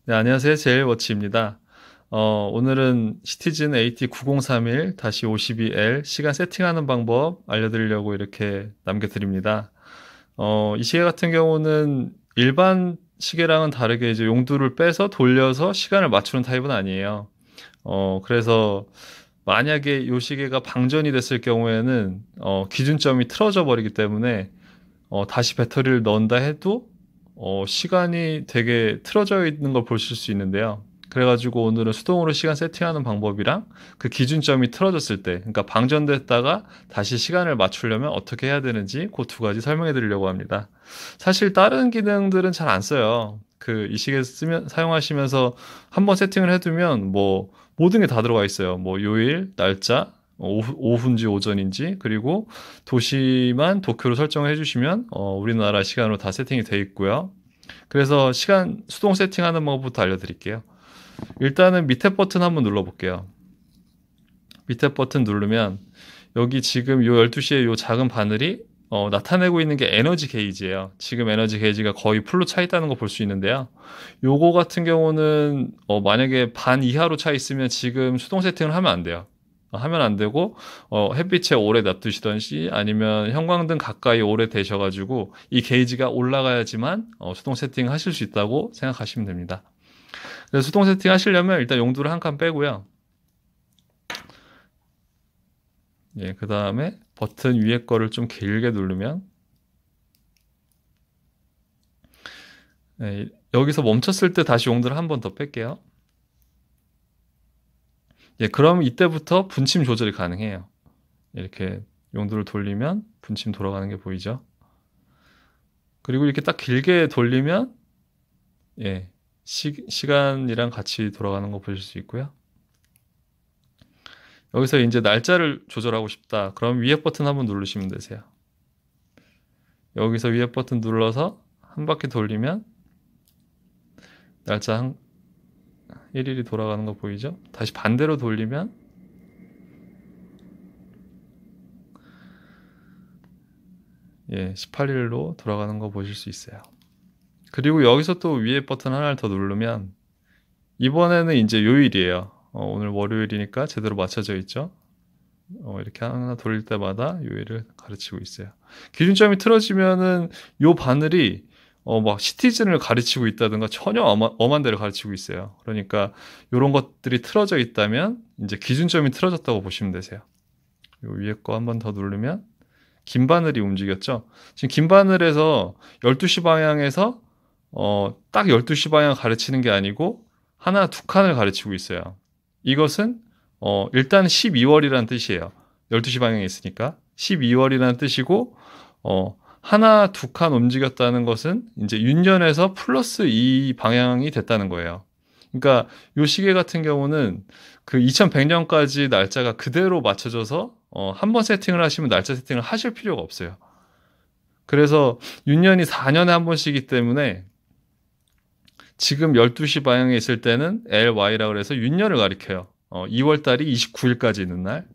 네, 안녕하세요. 제일워치입니다. 오늘은 시티즌 AT9031-52L 시간 세팅하는 방법 알려드리려고 이렇게 남겨드립니다. 이 시계 같은 경우는 일반 시계랑은 다르게 이제 용두를 빼서 돌려서 시간을 맞추는 타입은 아니에요. 그래서 만약에 이 시계가 방전이 됐을 경우에는 기준점이 틀어져 버리기 때문에 다시 배터리를 넣는다 해도 시간이 되게 틀어져 있는 걸 보실 수 있는데요. 그래가지고 오늘은 수동으로 시간 세팅하는 방법이랑 그 기준점이 틀어졌을 때, 그러니까 방전됐다가 다시 시간을 맞추려면 어떻게 해야 되는지 그 두 가지 설명해 드리려고 합니다. 사실 다른 기능들은 잘 안 써요. 이 시계 사용하시면서 한번 세팅을 해두면 뭐 모든 게 다 들어가 있어요. 뭐 요일, 날짜, 오후인지 오전인지, 그리고 도시만 도쿄로 설정을 해주시면 우리나라 시간으로 다 세팅이 돼 있고요. 그래서 시간 수동 세팅하는 방법부터 알려드릴게요. 일단은 밑에 버튼 한번 눌러볼게요. 밑에 버튼 누르면 여기 지금 요 12시에 요 작은 바늘이 나타내고 있는 게 에너지 게이지예요. 지금 에너지 게이지가 거의 풀로 차 있다는 거 볼 수 있는데요. 요거 같은 경우는 만약에 반 이하로 차 있으면 지금 수동 세팅을 하면 안 돼요. 하면 안 되고 햇빛에 오래 놔두시던지 아니면 형광등 가까이 오래 되셔가지고 이 게이지가 올라가야지만 수동 세팅 하실 수 있다고 생각하시면 됩니다. 그래서 수동 세팅 하시려면 일단 용도를 한 칸 빼고요. 예, 그 다음에 버튼 위에 거를 좀 길게 누르면 예, 여기서 멈췄을 때 다시 용도를 한 번 더 뺄게요. 예, 그럼 이때부터 분침 조절이 가능해요. 이렇게 용도를 돌리면 분침 돌아가는 게 보이죠? 그리고 이렇게 딱 길게 돌리면 예, 시간이랑 같이 돌아가는 거 보실 수 있고요. 여기서 이제 날짜를 조절하고 싶다. 그럼 위에 버튼 한번 누르시면 되세요. 여기서 위에 버튼 눌러서 한 바퀴 돌리면 날짜 1일이 돌아가는 거 보이죠? 다시 반대로 돌리면 예, 18일로 돌아가는 거 보실 수 있어요. 그리고 여기서 또 위에 버튼 하나를 더 누르면 이번에는 이제 요일이에요. 오늘 월요일이니까 제대로 맞춰져 있죠? 이렇게 하나 돌릴 때마다 요일을 가르치고 있어요. 기준점이 틀어지면은 요 바늘이 막 시티즌을 가르치고 있다든가 전혀 엄한 데를 가르치고 있어요. 그러니까 요런 것들이 틀어져 있다면 이제 기준점이 틀어졌다고 보시면 되세요. 요 위에 거 한 번 더 누르면 긴 바늘이 움직였죠. 지금 긴 바늘에서 12시 방향에서 딱 12시 방향 가르치는 게 아니고 하나 두 칸을 가르치고 있어요. 이것은 일단 12월이라는 뜻이에요. 12시 방향에 있으니까 12월이라는 뜻이고 하나 두 칸 움직였다는 것은 이제 윤년에서 플러스 2 방향이 됐다는 거예요. 그러니까 요 시계 같은 경우는 그 2100년까지 날짜가 그대로 맞춰져서 한 번 세팅을 하시면 날짜 세팅을 하실 필요가 없어요. 그래서 윤년이 4년에 한 번씩이기 때문에 지금 12시 방향에 있을 때는 LY라고 해서 윤년을 가리켜요. 2월 달이 29일까지 있는 날.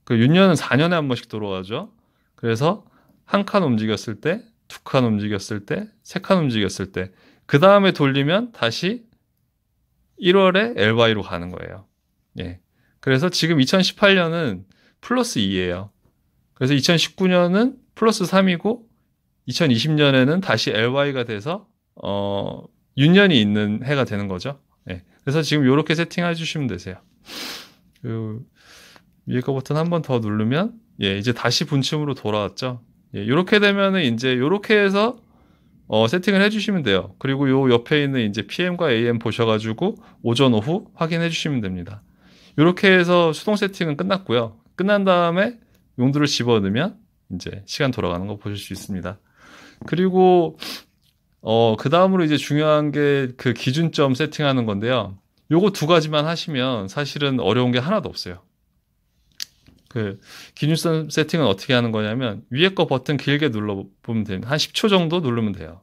그 윤년은 4년에 한 번씩 들어가죠. 그래서 한 칸 움직였을 때, 두 칸 움직였을 때, 세 칸 움직였을 때, 그 다음에 돌리면 다시 1월에 LY로 가는 거예요. 예. 그래서 지금 2018년은 플러스 2예요. 그래서 2019년은 플러스 3이고, 2020년에는 다시 LY가 돼서, 윤년이 있는 해가 되는 거죠. 예. 그래서 지금 이렇게 세팅해 주시면 되세요. 그 위에 거 버튼 한 번 더 누르면, 예, 이제 다시 분침으로 돌아왔죠. 예, 이렇게 되면은 이제 이렇게 해서 세팅을 해주시면 돼요. 그리고 요 옆에 있는 이제 PM과 AM 보셔가지고 오전 오후 확인해 주시면 됩니다. 이렇게 해서 수동 세팅은 끝났고요. 끝난 다음에 용도를 집어넣으면 이제 시간 돌아가는 거 보실 수 있습니다. 그리고 그 다음으로 이제 중요한 게 그 기준점 세팅하는 건데요. 요거 두 가지만 하시면 사실은 어려운 게 하나도 없어요. 그 기준점 세팅은 어떻게 하는 거냐면 위에 거 버튼 길게 눌러보면 됩니다. 한 10초 정도 누르면 돼요.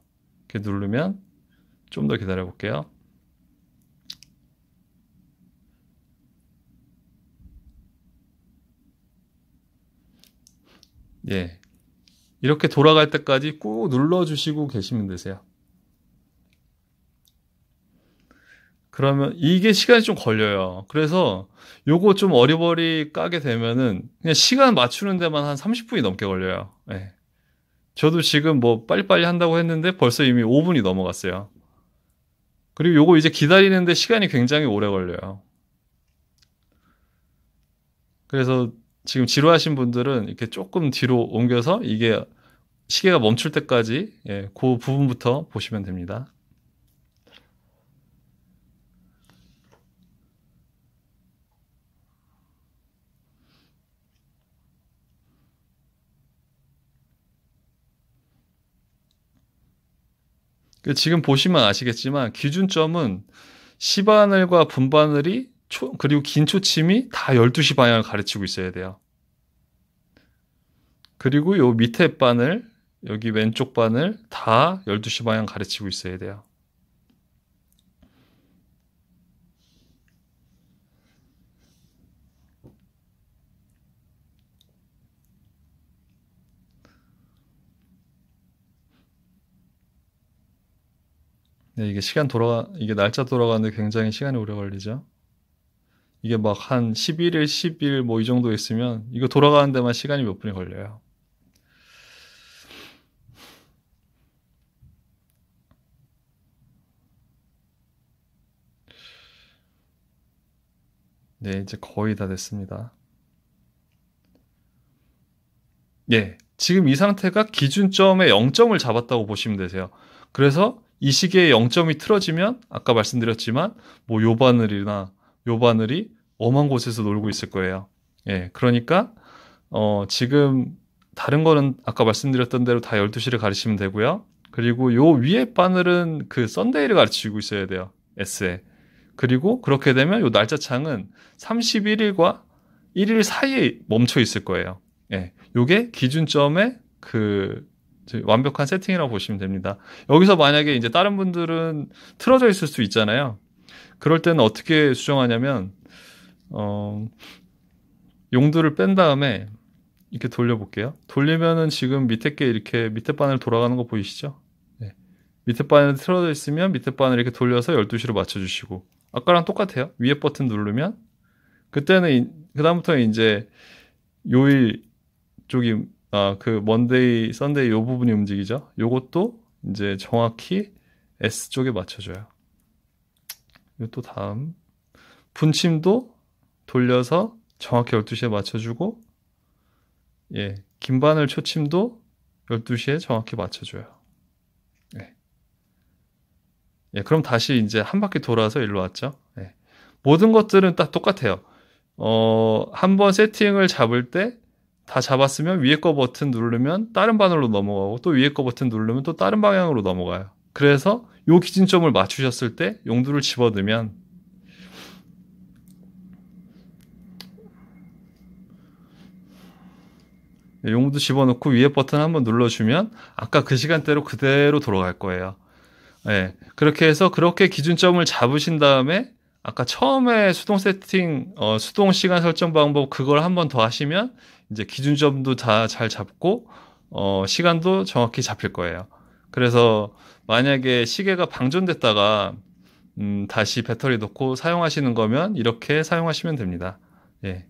이렇게 누르면 좀 더 기다려 볼게요. 예. 이렇게 돌아갈 때까지 꾹 눌러주시고 계시면 되세요. 그러면 이게 시간이 좀 걸려요. 그래서 요거 좀 어리버리 까게 되면은 그냥 시간 맞추는 데만 한 30분이 넘게 걸려요. 예. 저도 지금 뭐 빨리빨리 한다고 했는데 벌써 이미 5분이 넘어갔어요. 그리고 요거 이제 기다리는데 시간이 굉장히 오래 걸려요. 그래서 지금 지루하신 분들은 이렇게 조금 뒤로 옮겨서 이게 시계가 멈출 때까지 그 부분부터 보시면 됩니다. 지금 보시면 아시겠지만 기준점은 시바늘과 분바늘이 그리고 긴 초침이 다 12시 방향을 가르치고 있어야 돼요. 그리고 요 밑에 바늘, 여기 왼쪽 바늘 다 12시 방향 가르치고 있어야 돼요. 네, 이게 날짜 돌아가는데 굉장히 시간이 오래 걸리죠. 이게 막 한 11일, 10일 뭐 이 정도 있으면 이거 돌아가는 데만 시간이 몇 분이 걸려요. 네, 이제 거의 다 됐습니다. 예, 지금 이 상태가 기준점의 0점을 잡았다고 보시면 되세요. 그래서 이 시계의 0점이 틀어지면 아까 말씀드렸지만 뭐 요 바늘이나 요 바늘이 엄한 곳에서 놀고 있을 거예요. 예, 그러니까 지금 다른 거는 아까 말씀드렸던 대로 다 12시를 가르치면 되고요. 그리고 요 위에 바늘은 그 썬데이를 가르치고 있어야 돼요. S에. 그리고 그렇게 되면 요 날짜 창은 31일과 1일 사이에 멈춰 있을 거예요. 예. 요게 기준점의 완벽한 세팅이라고 보시면 됩니다. 여기서 만약에 이제 다른 분들은 틀어져 있을 수 있잖아요. 그럴 때는 어떻게 수정하냐면, 용두를 뺀 다음에 이렇게 돌려볼게요. 돌리면은 지금 밑에 게 이렇게 밑에 바늘 돌아가는 거 보이시죠? 네. 밑에 바늘 틀어져 있으면 밑에 바늘 이렇게 돌려서 12시로 맞춰주시고, 아까랑 똑같아요. 위에 버튼 누르면, 그다음부터는 이제 요일 쪽이, 먼데이, 썬데이 요 부분이 움직이죠. 요것도 이제 정확히 S 쪽에 맞춰줘요. 또 다음. 분침도 돌려서 정확히 12시에 맞춰주고, 예, 긴 바늘 초침도 12시에 정확히 맞춰줘요. 예. 예, 그럼 다시 이제 한 바퀴 돌아서 일로 왔죠. 예. 모든 것들은 딱 똑같아요. 한번 세팅을 잡을 때 다 잡았으면 위에 거 버튼 누르면 다른 바늘로 넘어가고 또 위에 거 버튼 누르면 또 다른 방향으로 넘어가요. 그래서 요 기준점을 맞추셨을 때 용두를 집어넣으면 용두 집어넣고 위에 버튼 한번 눌러주면 아까 그 시간대로 그대로 돌아갈 거예요. 네, 그렇게 해서 그렇게 기준점을 잡으신 다음에 아까 처음에 수동 세팅, 수동 시간 설정 방법 그걸 한번 더 하시면 이제 기준점도 다 잘 잡고 시간도 정확히 잡힐 거예요. 그래서 만약에 시계가 방전됐다가 다시 배터리 넣고 사용하시는 거면 이렇게 사용하시면 됩니다. 예.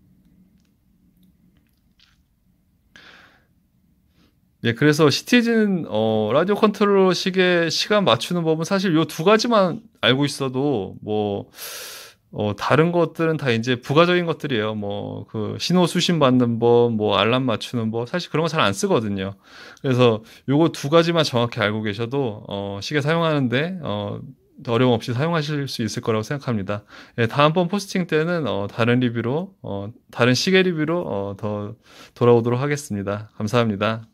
예, 그래서 시티즌 라디오 컨트롤러 시계 시간 맞추는 법은 사실 요 두 가지만 알고 있어도 뭐 다른 것들은 다 이제 부가적인 것들이에요. 뭐 그 신호 수신 받는 법, 뭐 알람 맞추는 법, 사실 그런 거 잘 안 쓰거든요. 그래서 요거 두 가지만 정확히 알고 계셔도 시계 사용하는데 어려움 없이 사용하실 수 있을 거라고 생각합니다. 예, 다음번 포스팅 때는 다른 리뷰로 다른 시계 리뷰로 더 돌아오도록 하겠습니다. 감사합니다.